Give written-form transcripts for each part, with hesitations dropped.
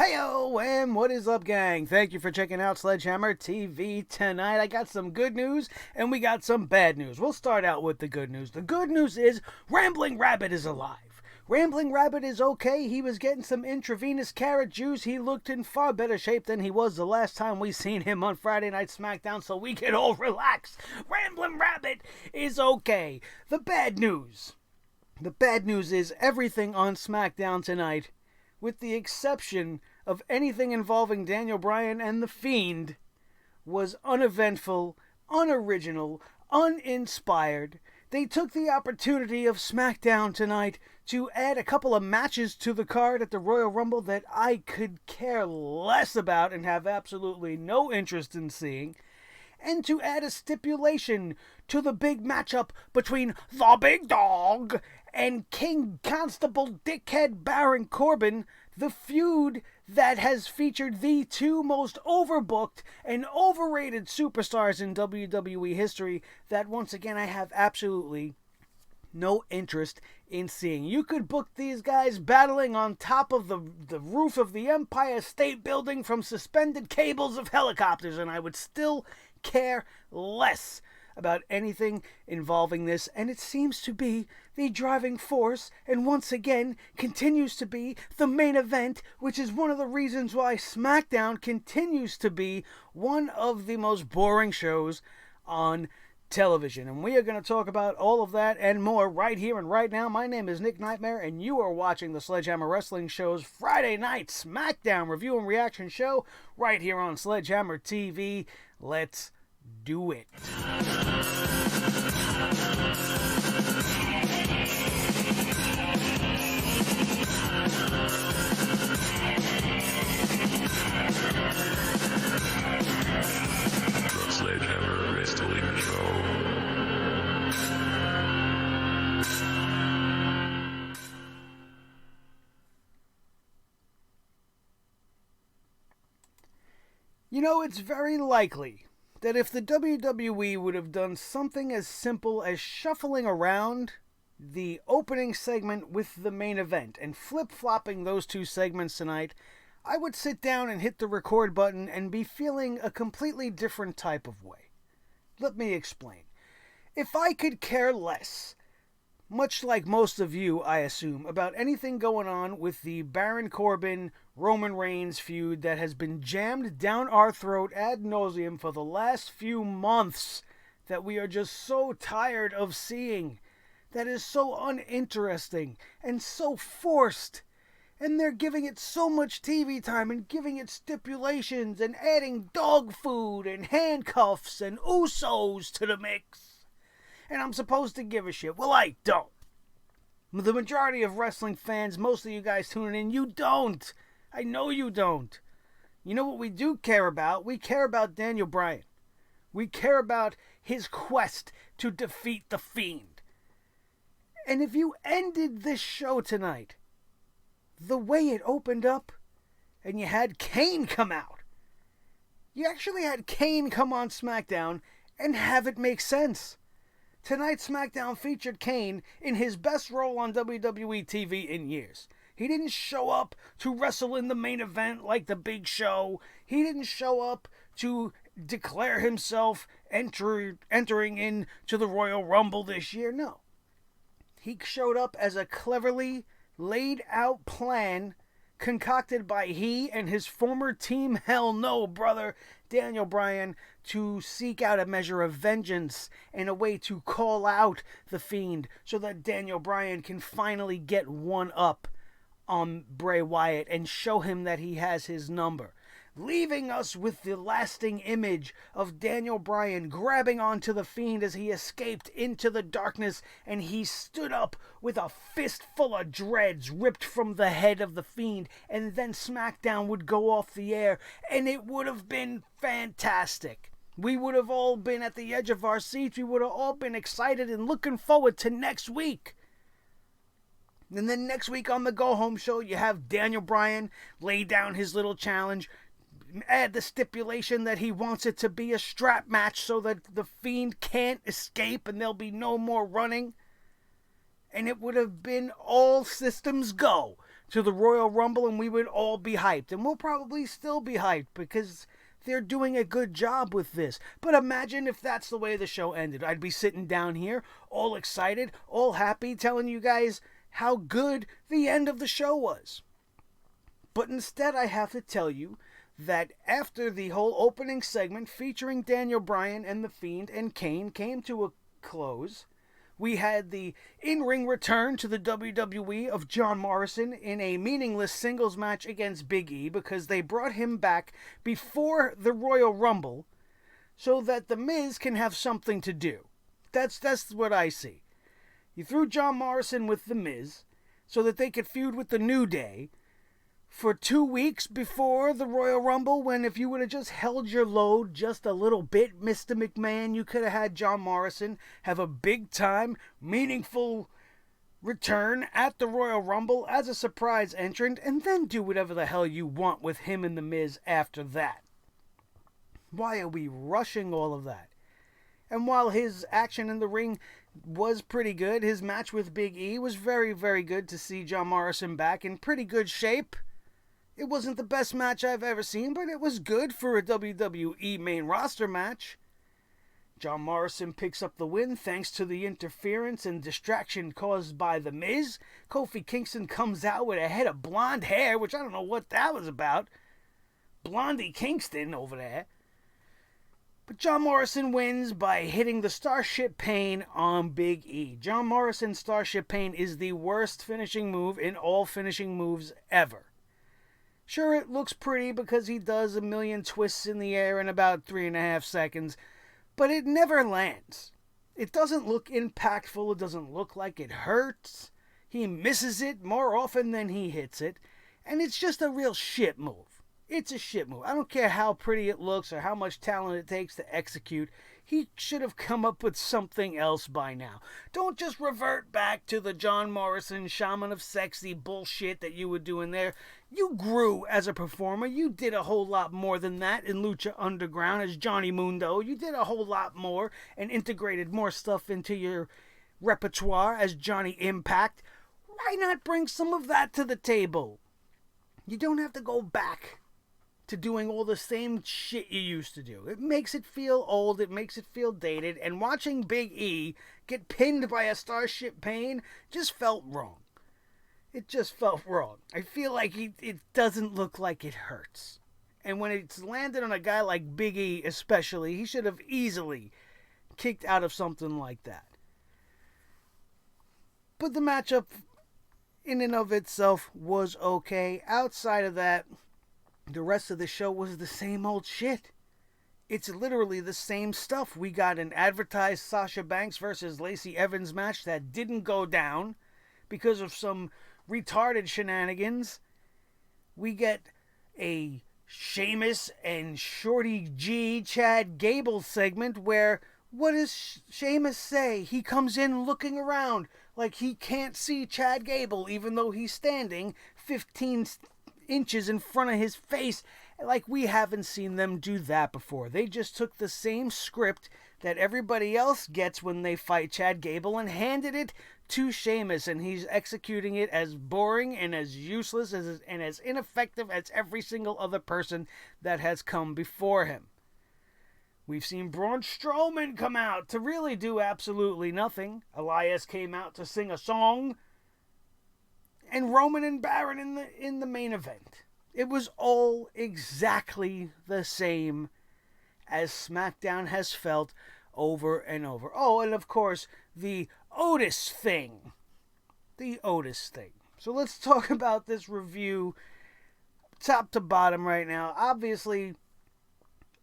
Heyo, and what is up, gang? Thank you for checking out Sledgehammer TV tonight. I got some good news, and we got some bad news. We'll start out with the good news. The good news is Rambling Rabbit is alive. Rambling Rabbit is okay. He was getting some intravenous carrot juice. He looked in far better shape than he was the last time we seen him on Friday Night Smackdown, so we can all relax. Rambling Rabbit is okay. The bad news. The bad news is everything on SmackDown tonight, with the exception of anything involving Daniel Bryan and The Fiend, was uneventful, unoriginal, uninspired. They took the opportunity of SmackDown tonight to add a couple of matches to the card at the Royal Rumble that I could care less about and have absolutely no interest in seeing, and to add a stipulation to the big matchup between the Big Dog and King Constable Dickhead Baron Corbin, the feud that has featured the two most overbooked and overrated superstars in WWE history that, once again, I have absolutely no interest in seeing. You could book these guys battling on top of the roof of the Empire State Building from suspended cables of helicopters, and I would still care less about anything involving this, and it seems to be the driving force, and once again continues to be the main event, which is one of the reasons why SmackDown continues to be one of the most boring shows on television. And we are going to talk about all of that and more right here and right now. My name is Nick Nightmare, and you are watching the Sledgehammer Wrestling Show's Friday Night Smackdown review and reaction show right here on Sledgehammer TV. Let's do it. The Sledgehammer Wrestling Show. You know, it's very likely that if the WWE would have done something as simple as shuffling around the opening segment with the main event and flip-flopping those two segments tonight, I would sit down and hit the record button and be feeling a completely different type of way. Let me explain. If I could care less, much like most of you, I assume, about anything going on with the Baron Corbin Roman Reigns feud that has been jammed down our throat ad nauseum for the last few months, that we are just so tired of seeing, that is so uninteresting and so forced, and they're giving it so much TV time and giving it stipulations and adding dog food and handcuffs and Usos to the mix. And I'm supposed to give a shit. Well, I don't. The majority of wrestling fans, most of you guys tuning in, you don't. I know you don't. You know what we do care about? We care about Daniel Bryan. We care about his quest to defeat the Fiend. And if you ended this show tonight the way it opened up, and you had Kane come out, you actually had Kane come on SmackDown and have it make sense. Tonight's SmackDown featured Kane in his best role on WWE TV in years. He didn't show up to wrestle in the main event like the Big Show. He didn't show up to declare himself entering into the Royal Rumble this year. No. He showed up as a cleverly laid out plan concocted by he and his former Team Hell No brother, Daniel Bryan, to seek out a measure of vengeance and a way to call out the Fiend so that Daniel Bryan can finally get one up on Bray Wyatt and show him that he has his number, leaving us with the lasting image of Daniel Bryan grabbing onto the Fiend as he escaped into the darkness, and he stood up with a fistful of dreads ripped from the head of the Fiend, and then SmackDown would go off the air, and it would have been fantastic. We would have all been at the edge of our seats. We would have all been excited and looking forward to next week. And then next week on the go-home show, you have Daniel Bryan lay down his little challenge, add the stipulation that he wants it to be a strap match so that the Fiend can't escape and there'll be no more running. And it would have been all systems go to the Royal Rumble and we would all be hyped. And we'll probably still be hyped because they're doing a good job with this. But imagine if that's the way the show ended. I'd be sitting down here, all excited, all happy, telling you guys how good the end of the show was. But instead, I have to tell you that after the whole opening segment featuring Daniel Bryan and The Fiend and Kane came to a close, we had the in-ring return to the WWE of John Morrison in a meaningless singles match against Big E because they brought him back before the Royal Rumble so that The Miz can have something to do. That's what I see. You threw John Morrison with The Miz so that they could feud with the New Day for 2 weeks before the Royal Rumble, when if you would have just held your load just a little bit, Mr. McMahon, you could have had John Morrison have a big-time, meaningful return at the Royal Rumble as a surprise entrant, and then do whatever the hell you want with him and The Miz after that. Why are we rushing all of that? And while his action in the ring was pretty good, his match with Big E was very, very good to see John Morrison back in pretty good shape. It wasn't the best match I've ever seen, but it was good for a WWE main roster match. John Morrison picks up the win thanks to the interference and distraction caused by The Miz. Kofi Kingston comes out with a head of blonde hair, which I don't know what that was about. Blondie Kingston over there. But John Morrison wins by hitting the Starship Pain on Big E. John Morrison's Starship Pain is the worst finishing move in all finishing moves ever. Sure, it looks pretty because he does a million twists in the air in about 3.5 seconds, but it never lands. It doesn't look impactful. It doesn't look like it hurts. He misses it more often than he hits it, and it's just a real shit move. It's a shit move. I don't care how pretty it looks or how much talent it takes to execute. He should have come up with something else by now. Don't just revert back to the John Morrison Shaman of Sexy bullshit that you were doing there. You grew as a performer. You did a whole lot more than that in Lucha Underground as Johnny Mundo. You did a whole lot more and integrated more stuff into your repertoire as Johnny Impact. Why not bring some of that to the table? You don't have to go back to doing all the same shit you used to do. It makes it feel old, it makes it feel dated, and watching Big E get pinned by a Starship Pain just felt wrong. It just felt wrong. I feel like it doesn't look like it hurts. And when it's landed on a guy like Big E especially, he should have easily kicked out of something like that. But the matchup in and of itself was okay. Outside of that, the rest of the show was the same old shit. It's literally the same stuff. We got an advertised Sasha Banks versus Lacey Evans match that didn't go down because of some retarded shenanigans. We get a Sheamus and Shorty G Chad Gable segment where, what does Sheamus say? He comes in looking around like he can't see Chad Gable even though he's standing 15 inches in front of his face. Like, we haven't seen them do that before. They just took the same script that everybody else gets when they fight Chad Gable and handed it to Sheamus, and he's executing it as boring and as useless and as ineffective as every single other person that has come before him. We've seen Braun Strowman come out to really do absolutely nothing. Elias came out to sing a song. And Roman and Baron in the main event. It was all exactly the same as SmackDown has felt over and over. Oh, and of course, the Otis thing. The Otis thing. So let's talk about this review top to bottom right now. Obviously,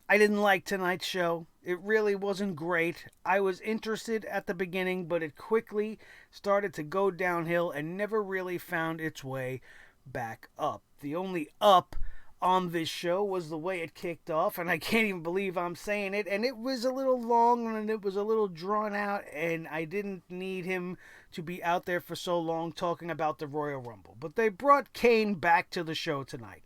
I didn't like tonight's show. It really wasn't great. I was interested at the beginning, but it quickly started to go downhill and never really found its way back up. The only up on this show was the way it kicked off, and I can't even believe I'm saying it, and it was a little long and it was a little drawn out, and I didn't need him to be out there for so long talking about the Royal Rumble. But they brought Kane back to the show tonight,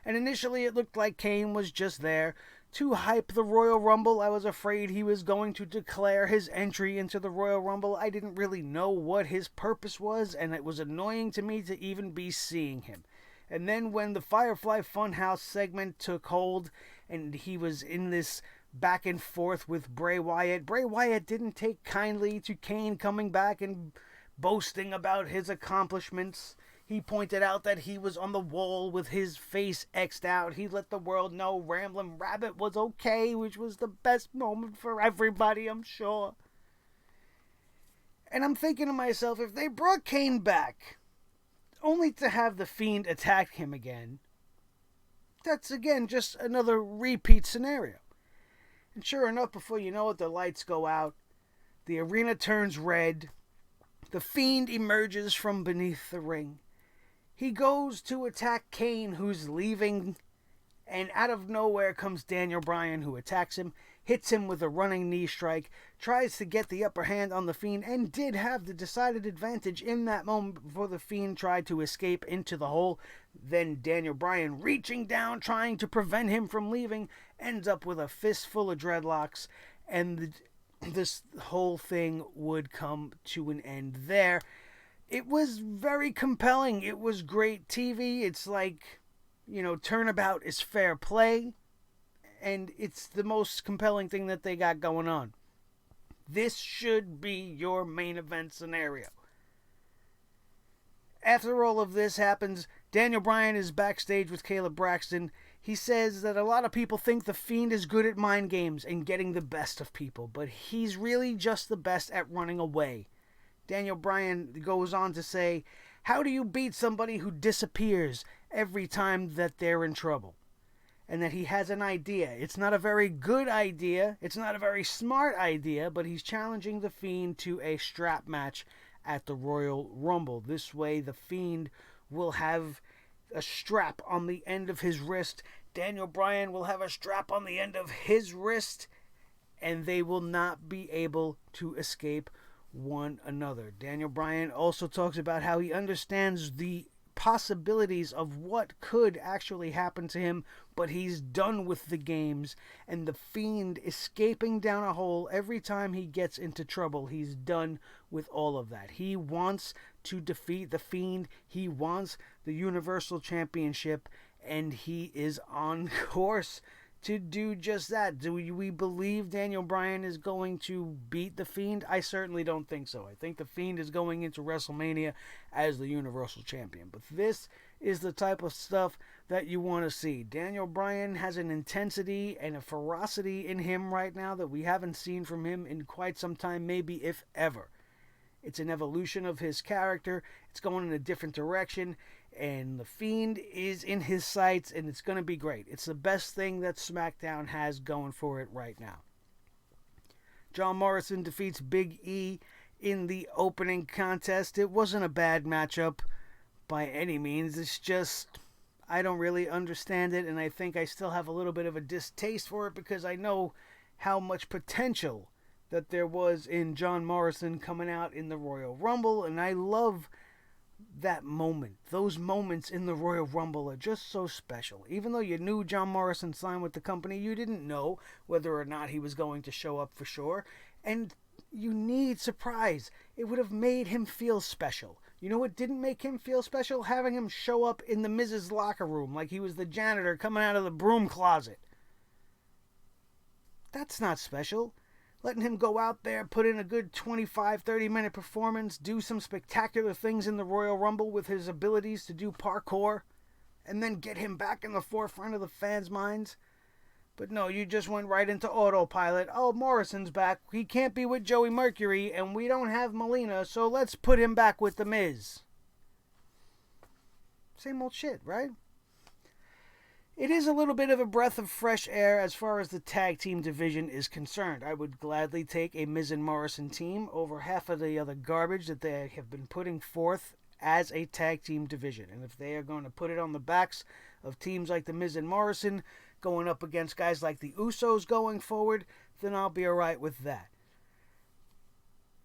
and initially it looked like Kane was just there to hype the Royal Rumble. I was afraid he was going to declare his entry into the Royal Rumble. I didn't really know what his purpose was, and it was annoying to me to even be seeing him. And then when the Firefly Funhouse segment took hold, and he was in this back and forth with Bray Wyatt didn't take kindly to Kane coming back and boasting about his accomplishments. He pointed out that he was on the wall with his face X'd out. He let the world know Ramblin' Rabbit was okay, which was the best moment for everybody, I'm sure. And I'm thinking to myself, if they brought Kane back, only to have the Fiend attack him again, that's again just another repeat scenario. And sure enough, before you know it, the lights go out, the arena turns red, the Fiend emerges from beneath the ring. He goes to attack Kane, who's leaving, and out of nowhere comes Daniel Bryan, who attacks him, hits him with a running knee strike, tries to get the upper hand on the Fiend, and did have the decided advantage in that moment before the Fiend tried to escape into the hole. Then Daniel Bryan, reaching down, trying to prevent him from leaving, ends up with a fistful of dreadlocks, and this whole thing would come to an end there. It was very compelling. It was great TV. It's like, turnabout is fair play. And it's the most compelling thing that they got going on. This should be your main event scenario. After all of this happens, Daniel Bryan is backstage with Caleb Braxton. He says that a lot of people think the Fiend is good at mind games and getting the best of people, but he's really just the best at running away. Daniel Bryan goes on to say, how do you beat somebody who disappears every time that they're in trouble? And that he has an idea. It's not a very good idea. It's not a very smart idea, but he's challenging the Fiend to a strap match at the Royal Rumble. This way, the Fiend will have a strap on the end of his wrist. Daniel Bryan will have a strap on the end of his wrist, and they will not be able to escape one another. Daniel Bryan also talks about how he understands the possibilities of what could actually happen to him, but he's done with the games, and the Fiend escaping down a hole every time he gets into trouble. He's done with all of that. He wants to defeat the Fiend. He wants the Universal Championship, and he is on course to do just that. Do we believe Daniel Bryan is going to beat the Fiend? I certainly don't think so. I think the Fiend is going into WrestleMania as the Universal Champion. But this is the type of stuff that you want to see. Daniel Bryan has an intensity and a ferocity in him right now that we haven't seen from him in quite some time, maybe if ever. It's an evolution of his character. It's going in a different direction. And the Fiend is in his sights, and it's going to be great. It's the best thing that SmackDown has going for it right now. John Morrison defeats Big E in the opening contest. It wasn't a bad matchup by any means. It's just, I don't really understand it, and I think I still have a little bit of a distaste for it because I know how much potential that there was in John Morrison coming out in the Royal Rumble, and I love that moment. Those moments in the Royal Rumble are just so special. Even though you knew John Morrison signed with the company, you didn't know whether or not he was going to show up for sure. And you need surprise. It would have made him feel special. You know what didn't make him feel special? Having him show up in the Miz's locker room like he was the janitor coming out of the broom closet. That's not special. Letting him go out there, put in a good 25, 30-minute performance, do some spectacular things in the Royal Rumble with his abilities to do parkour, and then get him back in the forefront of the fans' minds. But no, you just went right into autopilot. Oh, Morrison's back. He can't be with Joey Mercury, and we don't have Melina, so let's put him back with The Miz. Same old shit, right? It is a little bit of a breath of fresh air as far as the tag team division is concerned. I would gladly take a Miz and Morrison team over half of the other garbage that they have been putting forth as a tag team division. And if they are going to put it on the backs of teams like the Miz and Morrison going up against guys like the Usos going forward, then I'll be alright with that.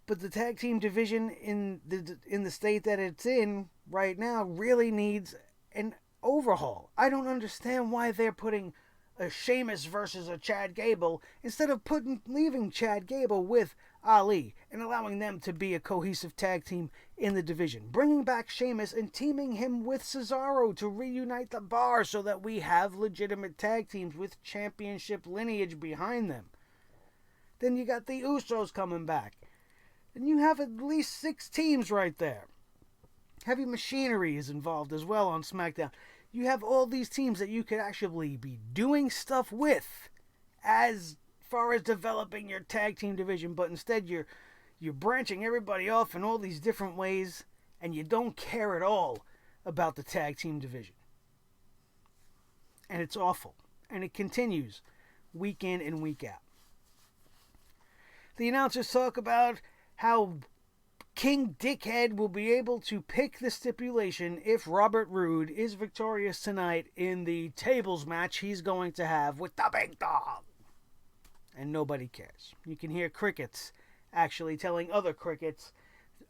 But the tag team division in the state that it's in right now really needs an overhaul. I don't understand why they're putting a Sheamus versus a Chad Gable instead of leaving Chad Gable with Ali and allowing them to be a cohesive tag team in the division. Bringing back Sheamus and teaming him with Cesaro to reunite the Bar so that we have legitimate tag teams with championship lineage behind them. Then you got the Usos coming back. And you have at least 6 teams right there. Heavy Machinery is involved as well on SmackDown. You have all these teams that you could actually be doing stuff with as far as developing your tag team division, but instead you're branching everybody off in all these different ways, and you don't care at all about the tag team division. And it's awful. And it continues week in and week out. The announcers talk about how King Dickhead will be able to pick the stipulation if Robert Roode is victorious tonight in the tables match he's going to have with the Big Dog. And nobody cares. You can hear crickets actually telling other crickets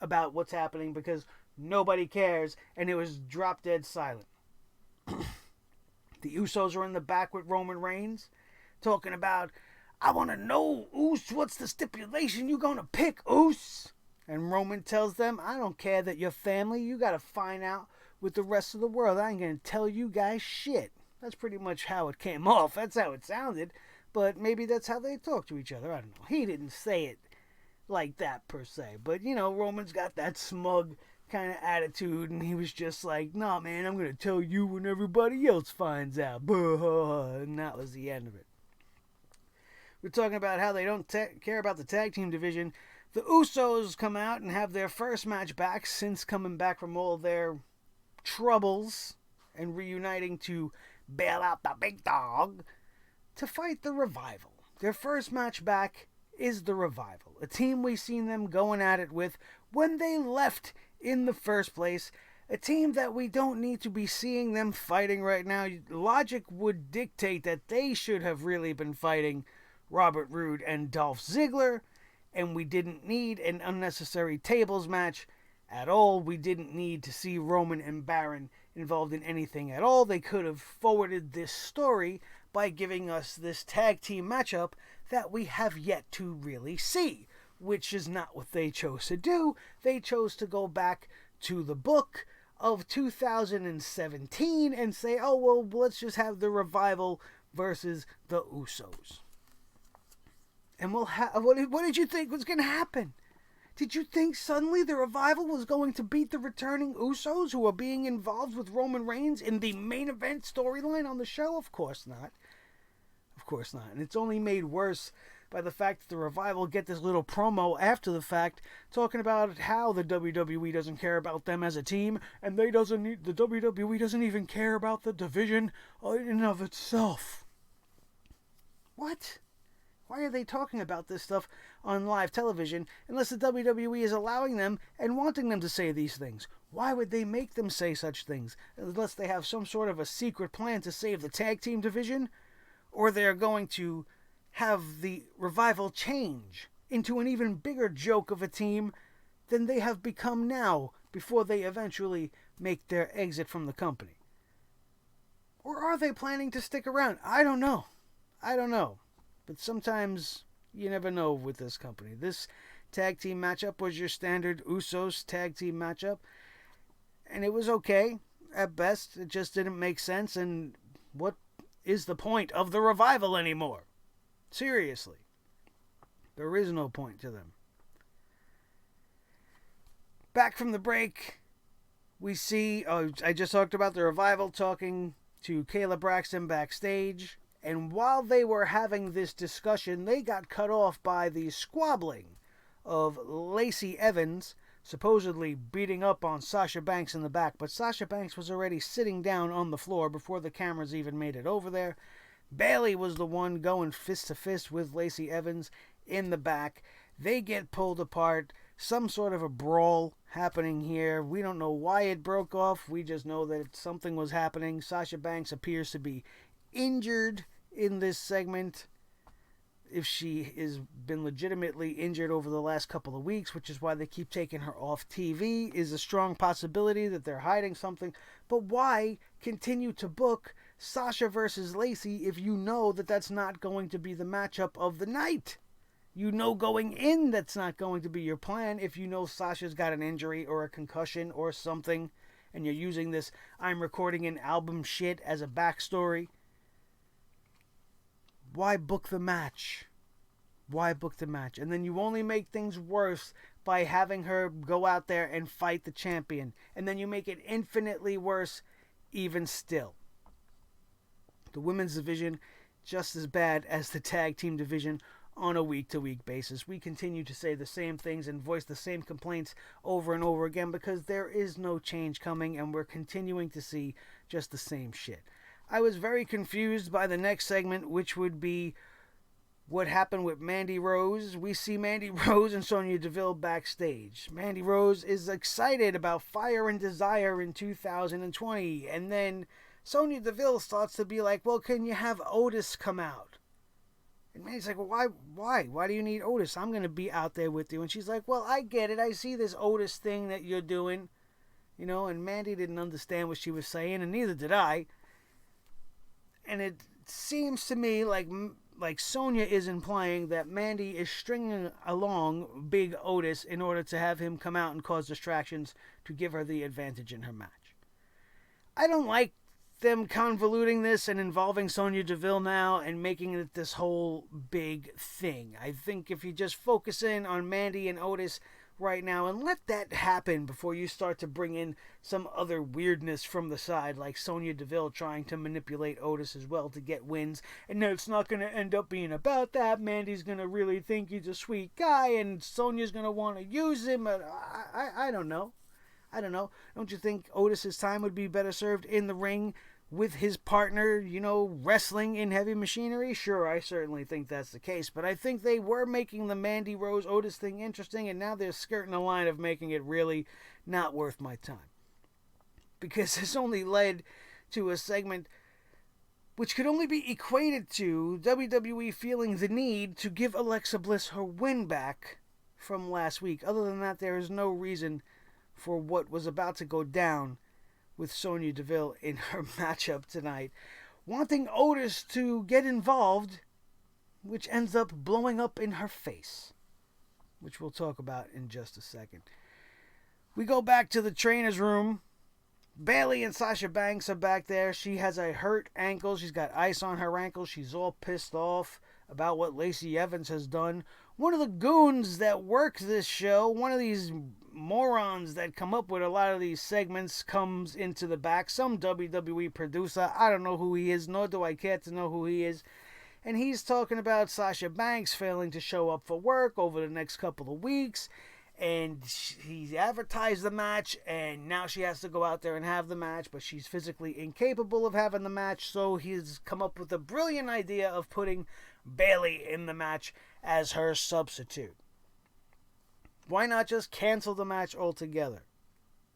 about what's happening because nobody cares, and it was drop dead silent. The Usos are in the back with Roman Reigns talking about, I want to know, Us, what's the stipulation you going to pick, Us? And Roman tells them, I don't care that you're family. You got to find out with the rest of the world. I ain't going to tell you guys shit. That's pretty much how it came off. That's how it sounded. But maybe that's how they talk to each other. I don't know. He didn't say it like that per se. But, you know, Roman's got that smug kind of attitude. And he was just like, nah, man, I'm going to tell you when everybody else finds out. And that was the end of it. We're talking about how they don't care about the tag team division. The Usos come out and have their first match back since coming back from all their troubles and reuniting to bail out the Big Dog to fight the Revival. Their first match back is the Revival, a team we've seen them going at it with when they left in the first place, a team that we don't need to be seeing them fighting right now. Logic would dictate that they should have really been fighting Robert Roode and Dolph Ziggler, and we didn't need an unnecessary tables match at all. We didn't need to see Roman and Baron involved in anything at all. They could have forwarded this story by giving us this tag team matchup that we have yet to really see, which is not what they chose to do. They chose to go back to the book of 2017 and say, oh, well, let's just have the Revival versus the Usos. And we'll what did you think was going to happen? Did you think suddenly the Revival was going to beat the returning Usos who are being involved with Roman Reigns in the main event storyline on the show? Of course not. Of course not. And it's only made worse by the fact that the Revival get this little promo after the fact talking about how the WWE doesn't care about them as a team, and the WWE doesn't even care about the division in and of itself. What? Why are they talking about this stuff on live television unless the WWE is allowing them and wanting them to say these things? Why would they make them say such things unless they have some sort of a secret plan to save the tag team division? Or they're going to have the Revival change into an even bigger joke of a team than they have become now before they eventually make their exit from the company? Or are they planning to stick around? I don't know. But sometimes you never know with this company. This tag team matchup was your standard Usos tag team matchup. And it was okay at best. It just didn't make sense. And what is the point of the Revival anymore? Seriously. There is no point to them. Back from the break, we see, I just talked about the Revival talking to Kayla Braxton backstage. And while they were having this discussion, they got cut off by the squabbling of Lacey Evans supposedly beating up on Sasha Banks in the back. But Sasha Banks was already sitting down on the floor before the cameras even made it over there. Bayley was the one going fist to fist with Lacey Evans in the back. They get pulled apart. Some sort of a brawl happening here. We don't know why it broke off. We just know that something was happening. Sasha Banks appears to be injured in this segment. If she has been legitimately injured over the last couple of weeks, which is why they keep taking her off TV, is a strong possibility that they're hiding something. But why continue to book Sasha versus Lacey if you know that that's not going to be the matchup of the night? You know going in that's not going to be your plan if you know Sasha's got an injury or a concussion or something, and you're using this I'm recording an album shit as a backstory. Why book the match? Why book the match? And then you only make things worse by having her go out there and fight the champion. And then you make it infinitely worse even still. The women's division, just as bad as the tag team division on a week-to-week basis. We continue to say the same things and voice the same complaints over and over again because there is no change coming and we're continuing to see just the same shit. I was very confused by the next segment, which would be what happened with Mandy Rose. We see Mandy Rose and Sonya Deville backstage. Mandy Rose is excited about Fire and Desire in 2020. And then Sonya Deville starts to be like, well, can you have Otis come out? And Mandy's like, well, why? Why do you need Otis? I'm going to be out there with you. And she's like, well, I get it. I see this Otis thing that you're doing. You know, and Mandy didn't understand what she was saying, and neither did I. And it seems to me like Sonya is implying that Mandy is stringing along Big Otis in order to have him come out and cause distractions to give her the advantage in her match. I don't like them convoluting this and involving Sonya Deville now and making it this whole big thing. I think if you just focus in on Mandy and Otis right now and let that happen before you start to bring in some other weirdness from the side, like Sonya Deville trying to manipulate Otis as well to get wins, and no, it's not going to end up being about that. Mandy's going to really think he's a sweet guy and Sonya's going to want to use him. I don't know. Don't you think Otis's time would be better served in the ring with his partner, you know, wrestling in heavy machinery? Sure, I certainly think that's the case, but I think they were making the Mandy Rose Otis thing interesting, and now they're skirting the line of making it really not worth my time. Because this only led to a segment which could only be equated to WWE feeling the need to give Alexa Bliss her win back from last week. Other than that, there is no reason for what was about to go down with Sonya Deville in her matchup tonight, wanting Otis to get involved, which ends up blowing up in her face, which we'll talk about in just a second. We go back to the trainer's room. Bayley and Sasha Banks are back there. She has a hurt ankle. She's got ice on her ankle. She's all pissed off about what Lacey Evans has done. One of the goons that work this show, one of these morons that come up with a lot of these segments, comes into the back. Some WWE producer. I don't know who he is, nor do I care to know who he is. And he's talking about Sasha Banks failing to show up for work over the next couple of weeks. And he advertised the match, and now she has to go out there and have the match, but she's physically incapable of having the match, so he's come up with a brilliant idea of putting Bayley in the match as her substitute. Why not just cancel the match altogether?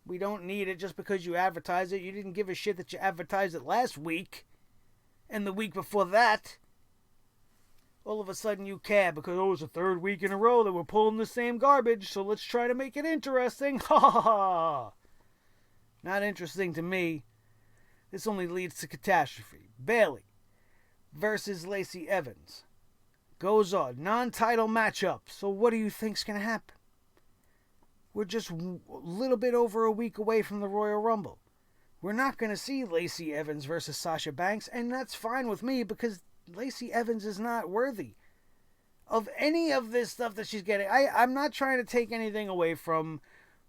We don't need it just because you advertise it. You didn't give a shit that you advertised it last week and the week before that. All of a sudden you care because, it's the third week in a row that we're pulling the same garbage, so let's try to make it interesting. Ha ha ha! Not interesting to me. This only leads to catastrophe. Bayley versus Lacey Evans goes on. Non-title matchup. So what do you think's going to happen? We're just a little bit over a week away from the Royal Rumble. We're not going to see Lacey Evans versus Sasha Banks, and that's fine with me because Lacey Evans is not worthy of any of this stuff that she's getting. I'm not trying to take anything away from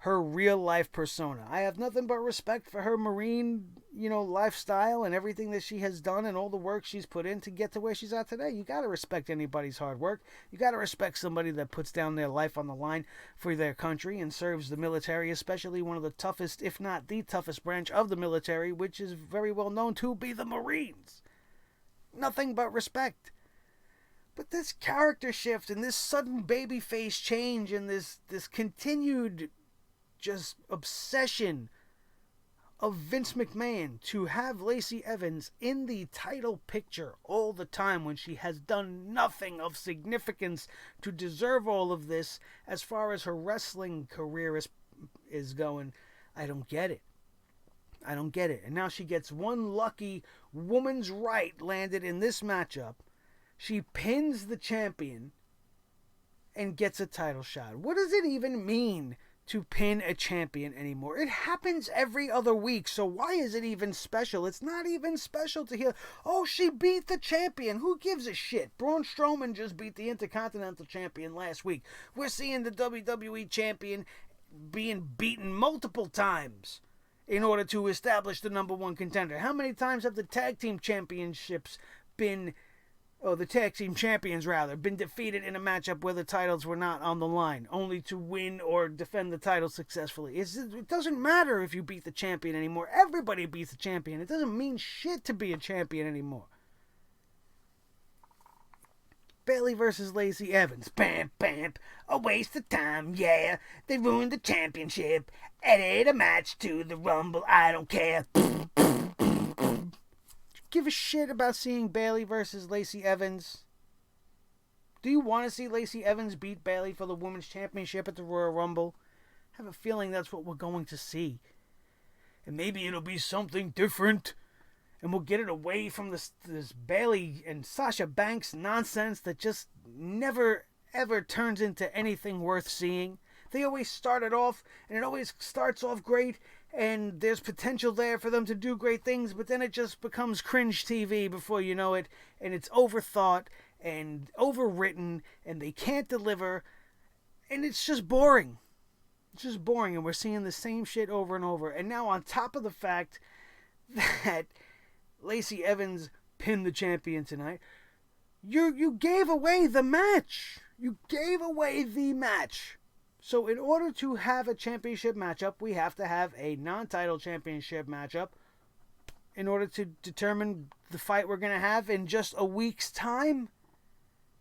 her real life persona. I have nothing but respect for her Marine, lifestyle and everything that she has done and all the work she's put in to get to where she's at today. You got to respect anybody's hard work. You got to respect somebody that puts down their life on the line for their country and serves the military, especially one of the toughest, if not the toughest branch of the military, which is very well known to be the Marines. Nothing but respect. But this character shift and this sudden babyface change and this continued just obsession of Vince McMahon to have Lacey Evans in the title picture all the time when she has done nothing of significance to deserve all of this as far as her wrestling career is going, I don't get it. I don't get it. And now she gets one lucky woman's right landed in this matchup. She pins the champion and gets a title shot. What does it even mean to pin a champion anymore? It happens every other week, so why is it even special? It's not even special to hear, oh, she beat the champion. Who gives a shit? Braun Strowman just beat the Intercontinental Champion last week. We're seeing the WWE Champion being beaten multiple times in order to establish the number one contender. How many times have the tag team championships been, or the tag team champions rather, been defeated in a matchup where the titles were not on the line, only to win or defend the title successfully? It doesn't matter if you beat the champion anymore. Everybody beats the champion. It doesn't mean shit to be a champion anymore. Bayley versus Lacey Evans. Bam, bam. A waste of time, yeah. They ruined the championship. Added a match to the Rumble. I don't care. Give a shit about seeing Bayley versus Lacey Evans? Do you want to see Lacey Evans beat Bayley for the Women's Championship at the Royal Rumble? I have a feeling that's what we're going to see. And maybe it'll be something different. And we'll get it away from this Bayley and Sasha Banks nonsense that just never, ever turns into anything worth seeing. They always start it off, and it always starts off great, and there's potential there for them to do great things, but then it just becomes cringe TV before you know it, and it's overthought and overwritten, and they can't deliver, and it's just boring. It's just boring, and we're seeing the same shit over and over. And now on top of the fact that Lacey Evans pinned the champion tonight, you gave away the match. You gave away the match. So in order to have a championship matchup, we have to have a non-title championship matchup in order to determine the fight we're going to have in just a week's time.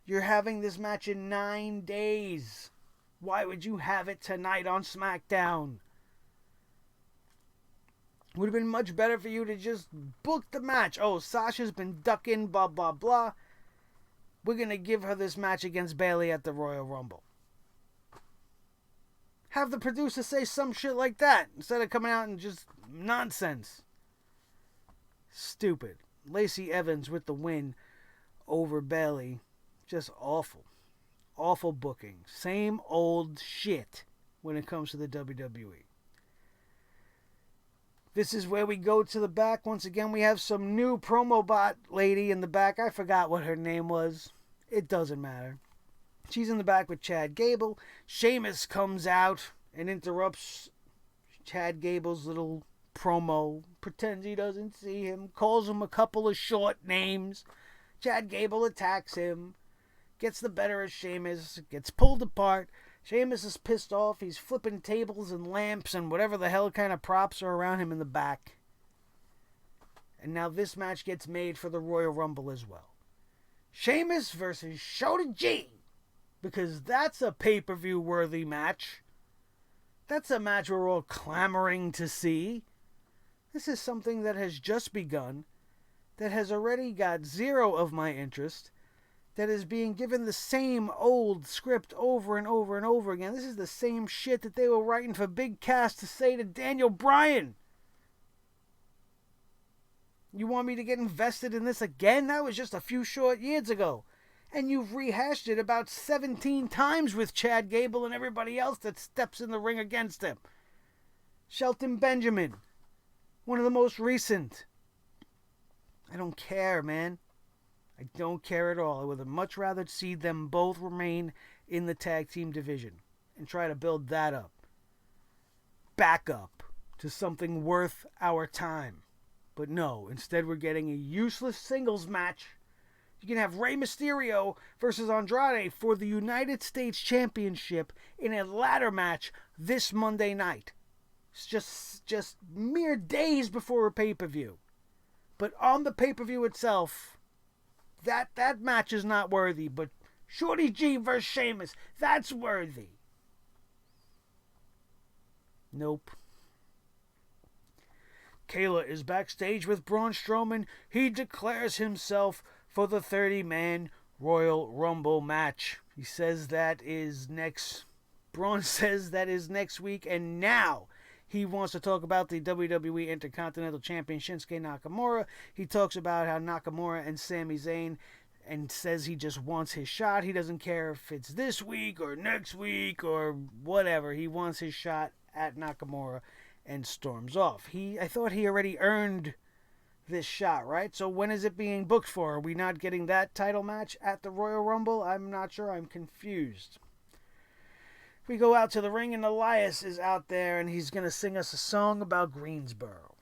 You're having this match in 9 days. Why would you have it tonight on SmackDown? Would have been much better for you to just book the match. Oh, Sasha's been ducking, blah, blah, blah. We're going to give her this match against Bayley at the Royal Rumble. Have the producer say some shit like that instead of coming out and just nonsense. Stupid. Lacey Evans with the win over Bayley. Just awful. Awful booking. Same old shit when it comes to the WWE. This is where we go to the back. Once again, we have some new promo bot lady in the back. I forgot what her name was. It doesn't matter. She's in the back with Chad Gable. Sheamus comes out and interrupts Chad Gable's little promo. Pretends he doesn't see him. Calls him a couple of short names. Chad Gable attacks him. Gets the better of Sheamus. Gets pulled apart. Sheamus is pissed off. He's flipping tables and lamps and whatever the hell kind of props are around him in the back. And now this match gets made for the Royal Rumble as well. Sheamus versus Shota G. Because that's a pay-per-view worthy match. That's a match we're all clamoring to see. This is something that has just begun. That has already got zero of my interest. That is being given the same old script over and over and over again. This is the same shit that they were writing for Big Cass to say to Daniel Bryan. You want me to get invested in this again? That was just a few short years ago. And you've rehashed it about 17 times with Chad Gable and everybody else that steps in the ring against him. Shelton Benjamin. One of the most recent. I don't care, man. I don't care at all. I would have much rather see them both remain in the tag team division and try to build that up. Back up to something worth our time. But no, instead we're getting a useless singles match. You can have Rey Mysterio versus Andrade for the United States Championship in a ladder match this Monday night. It's just mere days before a pay-per-view. But on the pay-per-view itself, that match is not worthy, but Shorty G versus Sheamus, that's worthy. Nope. Kayla is backstage with Braun Strowman. He declares himself for the 30-man Royal Rumble match. He says that is next. Braun says that is next week, and now He wants to talk about the WWE Intercontinental Champion Shinsuke Nakamura. He talks about how Nakamura and Sami Zayn, and says he just wants his shot. He doesn't care if it's this week or next week or whatever. He wants his shot at Nakamura and storms off. I thought he already earned this shot, right? So when is it being booked for? Are we not getting that title match at the Royal Rumble? I'm not sure. I'm confused. We go out to the ring and Elias is out there and he's going to sing us a song about Greensboro.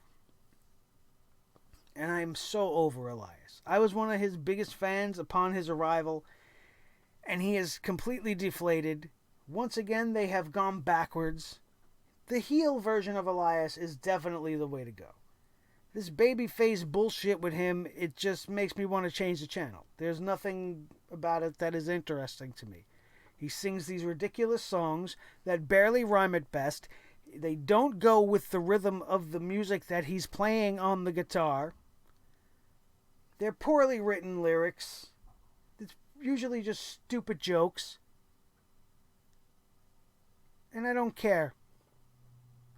And I'm so over Elias. I was one of his biggest fans upon his arrival, and he is completely deflated. Once again, they have gone backwards. The heel version of Elias is definitely the way to go. This babyface bullshit with him, it just makes me want to change the channel. There's nothing about it that is interesting to me. He sings these ridiculous songs that barely rhyme at best. They don't go with the rhythm of the music that he's playing on the guitar. They're poorly written lyrics. It's usually just stupid jokes. And I don't care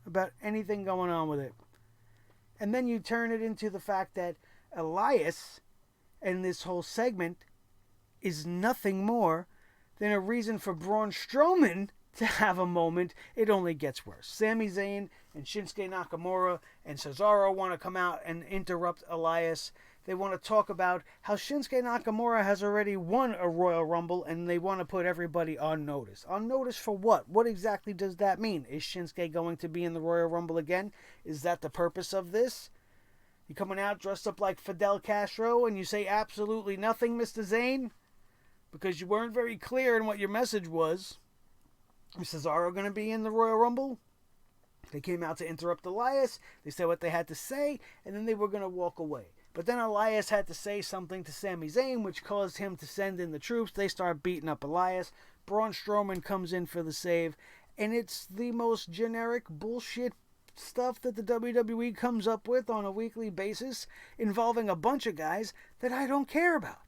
about anything going on with it. And then you turn it into the fact that Elias and this whole segment is nothing more than a reason for Braun Strowman to have a moment. It only gets worse. Sami Zayn and Shinsuke Nakamura and Cesaro want to come out and interrupt Elias. They want to talk about how Shinsuke Nakamura has already won a Royal Rumble and they want to put everybody on notice. On notice for what? What exactly does that mean? Is Shinsuke going to be in the Royal Rumble again? Is that the purpose of this? You coming out dressed up like Fidel Castro and you say absolutely nothing, Mr. Zayn? Because you weren't very clear in what your message was. Is Cesaro going to be in the Royal Rumble? They came out to interrupt Elias. They said what they had to say, and then they were going to walk away. But then Elias had to say something to Sami Zayn, which caused him to send in the troops. They start beating up Elias. Braun Strowman comes in for the save. And it's the most generic bullshit stuff that the WWE comes up with on a weekly basis, involving a bunch of guys that I don't care about.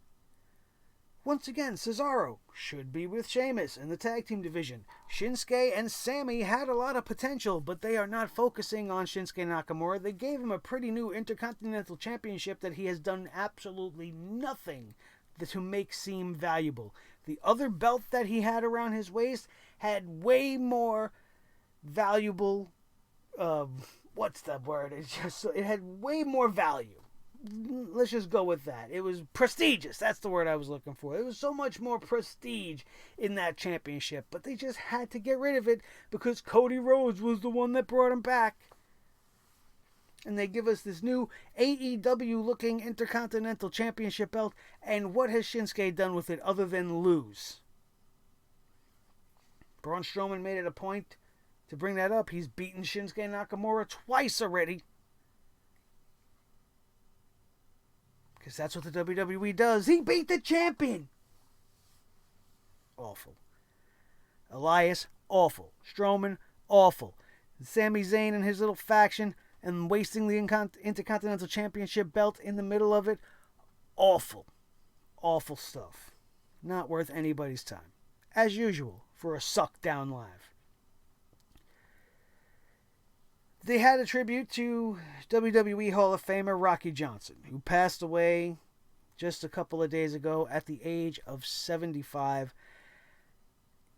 Once again, Cesaro should be with Sheamus in the tag team division. Shinsuke and Sami had a lot of potential, but they are not focusing on Shinsuke Nakamura. They gave him a pretty new Intercontinental Championship that he has done absolutely nothing to make seem valuable. The other belt that he had around his waist had way more valuable, what's that word? It had way more value. Let's just go with that. It was prestigious. That's the word I was looking for. There was so much more prestige in that championship, but they just had to get rid of it because Cody Rhodes was the one that brought him back. And they give us this new AEW-looking Intercontinental Championship belt, and what has Shinsuke done with it other than lose? Braun Strowman made it a point to bring that up. He's beaten Shinsuke Nakamura twice already. Because that's what the WWE does. He beat the champion. Awful. Elias, awful. Strowman, awful. Sami Zayn and his little faction and wasting the Intercontinental Championship belt in the middle of it. Awful. Awful stuff. Not worth anybody's time. As usual, for a suck down live. They had a tribute to WWE Hall of Famer Rocky Johnson, who passed away just a couple of days ago at the age of 75.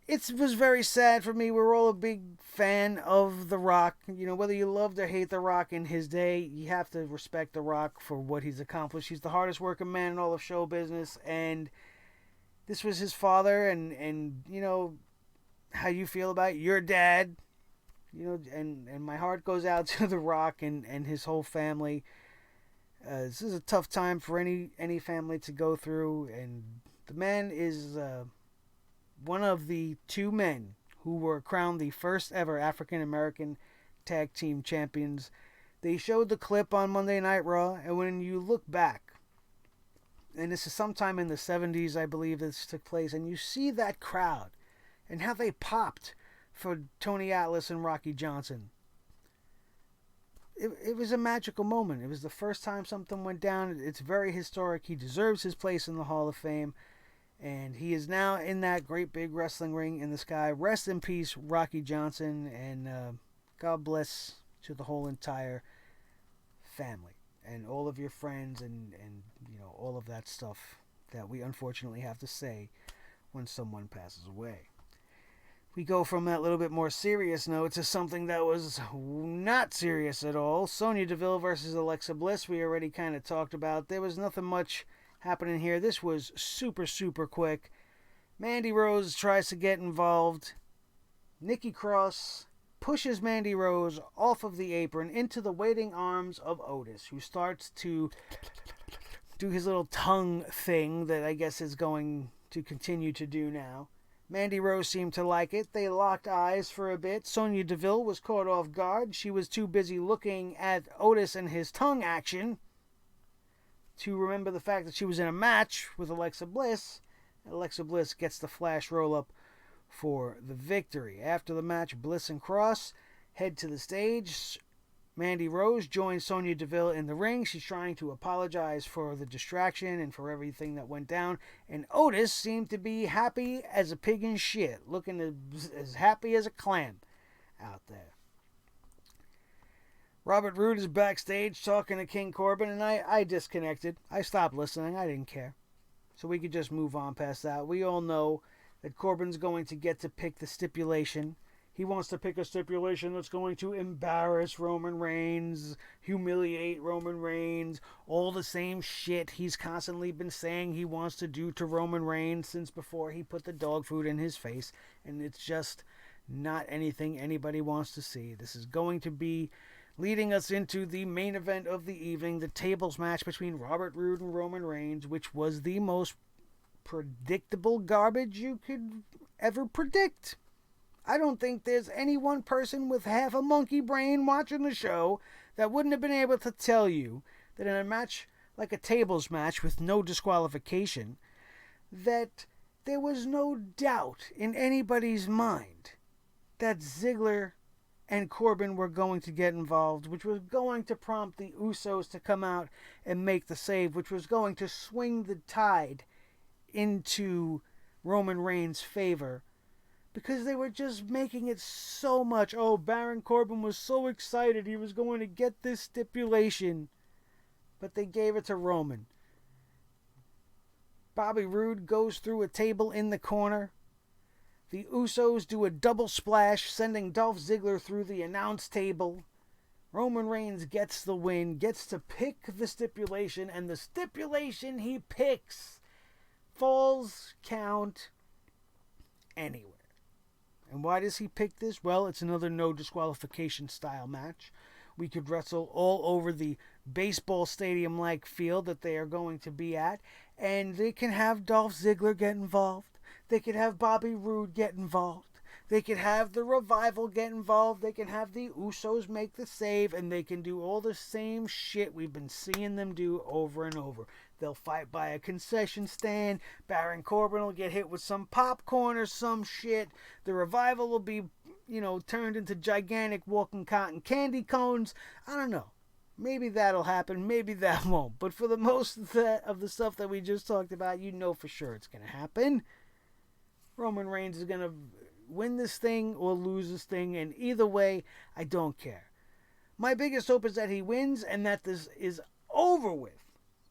It was very sad for me. We're all a big fan of The Rock. You know, whether you loved or hate The Rock in his day, you have to respect The Rock for what he's accomplished. He's the hardest working man in all of show business, and this was his father, and you know how you feel about your dad. You know, and my heart goes out to The Rock and his whole family. This is a tough time for any family to go through, and the man is one of the two men who were crowned the first ever African American tag team champions. They showed the clip on Monday Night Raw, and when you look back, and this is sometime in the 70s, I believe this took place, and you see that crowd and how they popped for Tony Atlas and Rocky Johnson. It was a magical moment. It was the first time something went down. It's very historic. He deserves his place in the Hall of Fame. And he is now in that great big wrestling ring in the sky. Rest in peace, Rocky Johnson. And God bless to the whole entire family and all of your friends and all of that stuff that we unfortunately have to say when someone passes away. We go from that little bit more serious note to something that was not serious at all. Sonya Deville versus Alexa Bliss. We already kind of talked about. There was nothing much happening here. This was super, super quick. Mandy Rose tries to get involved. Nikki Cross pushes Mandy Rose off of the apron into the waiting arms of Otis, who starts to do his little tongue thing that I guess is going to continue to do now. Mandy Rose seemed to like it. They locked eyes for a bit. Sonya Deville was caught off guard. She was too busy looking at Otis and his tongue action to remember the fact that she was in a match with Alexa Bliss. Alexa Bliss gets the flash roll-up for the victory. After the match, Bliss and Cross head to the stage. Mandy Rose joins Sonya Deville in the ring. She's trying to apologize for the distraction and for everything that went down. And Otis seemed to be happy as a pig in shit, looking as happy as a clam out there. Robert Roode is backstage talking to King Corbin, and I disconnected. I stopped listening. I didn't care. So we could just move on past that. We all know that Corbin's going to get to pick the stipulation. He wants to pick a stipulation that's going to embarrass Roman Reigns, humiliate Roman Reigns, all the same shit he's constantly been saying he wants to do to Roman Reigns since before he put the dog food in his face. And it's just not anything anybody wants to see. This is going to be leading us into the main event of the evening, the tables match between Robert Roode and Roman Reigns, which was the most predictable garbage you could ever predict. I don't think there's any one person with half a monkey brain watching the show that wouldn't have been able to tell you that in a match like a tables match with no disqualification, that there was no doubt in anybody's mind that Ziggler and Corbin were going to get involved, which was going to prompt the Usos to come out and make the save, which was going to swing the tide into Roman Reigns' favor. Because they were just making it so much. Oh, Baron Corbin was so excited he was going to get this stipulation. But they gave it to Roman. Bobby Roode goes through a table in the corner. The Usos do a double splash, sending Dolph Ziggler through the announce table. Roman Reigns gets the win, gets to pick the stipulation, and the stipulation he picks falls count anywhere. And why does he pick this? Well, it's another no disqualification style match. We could wrestle all over the baseball stadium-like field that they are going to be at. And they can have Dolph Ziggler get involved. They could have Bobby Roode get involved. They could have the Revival get involved. They can have the Usos make the save. And they can do all the same shit we've been seeing them do over and over. They'll fight by a concession stand. Baron Corbin will get hit with some popcorn or some shit. The Revival will be, turned into gigantic walking cotton candy cones. I don't know. Maybe that'll happen. Maybe that won't. But for the most of the stuff that we just talked about, you know for sure it's going to happen. Roman Reigns is going to win this thing or lose this thing. And either way, I don't care. My biggest hope is that he wins and that this is over with.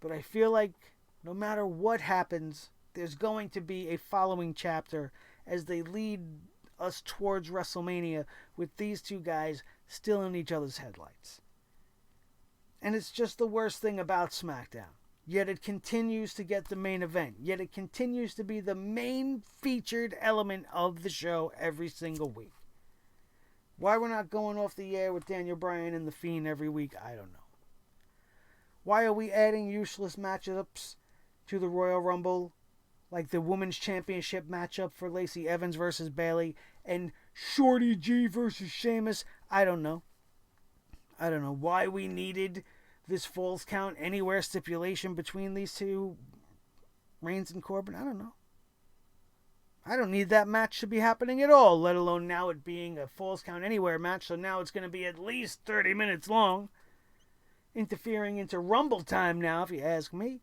But I feel like no matter what happens, there's going to be a following chapter as they lead us towards WrestleMania with these two guys still in each other's headlights. And it's just the worst thing about SmackDown. Yet it continues to get the main event. Yet it continues to be the main featured element of the show every single week. Why we're not going off the air with Daniel Bryan and The Fiend every week, I don't know. Why are we adding useless matchups to the Royal Rumble? Like the Women's Championship matchup for Lacey Evans versus Bayley and Shorty G versus Sheamus? I don't know. I don't know why we needed this Falls Count Anywhere stipulation between these two, Reigns and Corbin. I don't know. I don't need that match to be happening at all, let alone now it being a Falls Count Anywhere match, so now it's going to be at least 30 minutes long. Interfering into Rumble time now, if you ask me.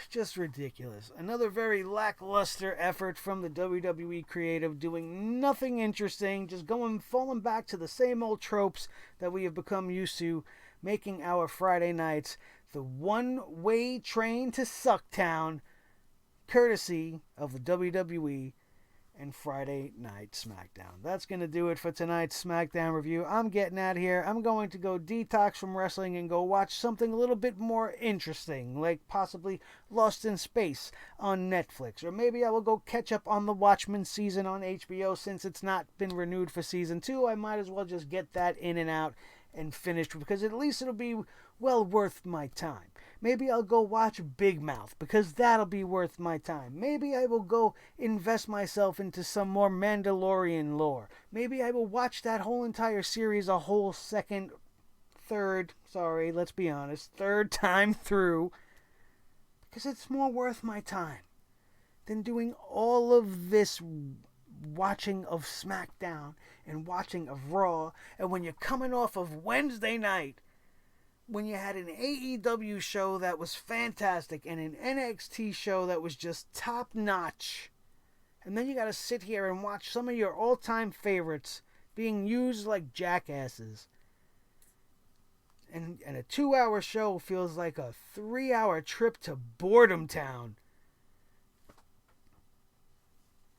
just ridiculous. Another very lackluster effort from the WWE creative, doing nothing interesting, just falling back to the same old tropes that we have become used to, making our Friday nights the one-way train to Sucktown, courtesy of the WWE and Friday Night Smackdown. That's going to do it for tonight's Smackdown review. I'm getting out of here. I'm going to go detox from wrestling and go watch something a little bit more interesting, like possibly Lost in Space on Netflix. Or maybe I will go catch up on the Watchmen season on HBO since it's not been renewed for season 2. I might as well just get that in and out and finished, because at least it'll be well worth my time. Maybe I'll go watch Big Mouth, because that'll be worth my time. Maybe I will go invest myself into some more Mandalorian lore. Maybe I will watch that whole entire series a whole third time through, because it's more worth my time than doing all of this watching of SmackDown and watching of Raw. And when you're coming off of Wednesday night, when you had an AEW show that was fantastic and an NXT show that was just top notch, and then you got to sit here and watch some of your all-time favorites being used like jackasses, and a 2-hour show feels like a 3-hour trip to Boredom Town.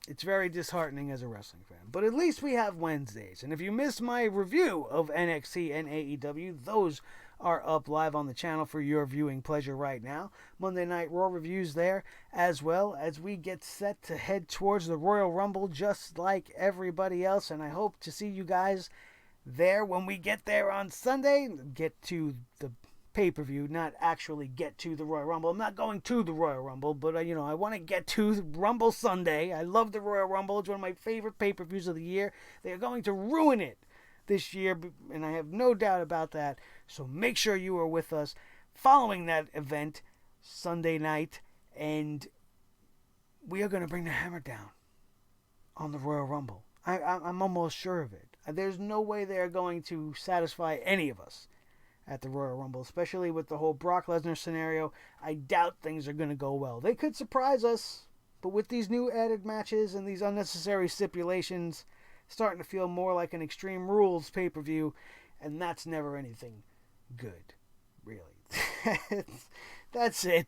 It's very disheartening as a wrestling fan. But at least we have Wednesdays. And if you missed my review of NXT and AEW, those are up live on the channel for your viewing pleasure right now. Monday Night Raw reviews there, as well as we get set to head towards the Royal Rumble just like everybody else. And I hope to see you guys there when we get there on Sunday. Get to the pay-per-view, not actually get to the Royal Rumble. I'm not going to the Royal Rumble, but I want to get to Rumble Sunday. I love the Royal Rumble. It's one of my favorite pay-per-views of the year. They are going to ruin it this year, and I have no doubt about that. So make sure you are with us following that event Sunday night, and we are going to bring the hammer down on the Royal Rumble. I'm almost sure of it. There's no way they are going to satisfy any of us at the Royal Rumble, especially with the whole Brock Lesnar scenario. I doubt things are going to go well. They could surprise us, but with these new added matches and these unnecessary stipulations, starting to feel more like an Extreme Rules pay-per-view, and that's never anything good, really. That's it.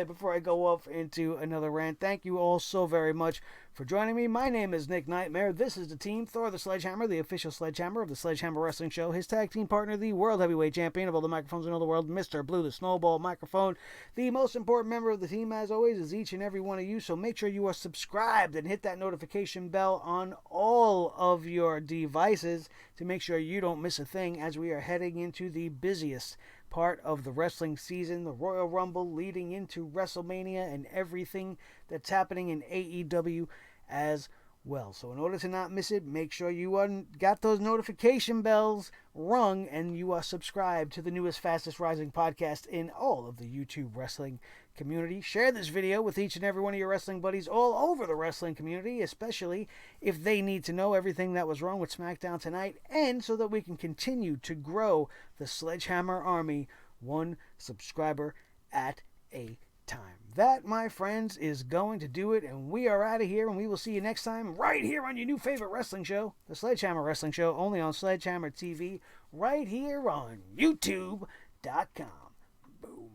Before I go off into another rant, thank you all so very much for joining me. My name is Nick Nightmare. This is the team. Thor the Sledgehammer, the official Sledgehammer of the Sledgehammer Wrestling Show. His tag team partner, the World Heavyweight Champion of all the microphones in all the world, Mr. Blue, the Snowball Microphone. The most important member of the team, as always, is each and every one of you. So make sure you are subscribed and hit that notification bell on all of your devices to make sure you don't miss a thing as we are heading into the busiest part of the wrestling season, the Royal Rumble, leading into WrestleMania and everything that's happening in AEW as well. So in order to not miss it, make sure you got those notification bells rung and you are subscribed to the newest, fastest rising podcast in all of the YouTube wrestling community. Share this video with each and every one of your wrestling buddies all over the wrestling community, especially if they need to know everything that was wrong with SmackDown tonight, and so that we can continue to grow the Sledgehammer Army one subscriber at a time. That, my friends, is going to do it, and we are out of here, and we will see you next time right here on your new favorite wrestling show, the Sledgehammer Wrestling Show, only on Sledgehammer TV, right here on YouTube.com. Boom.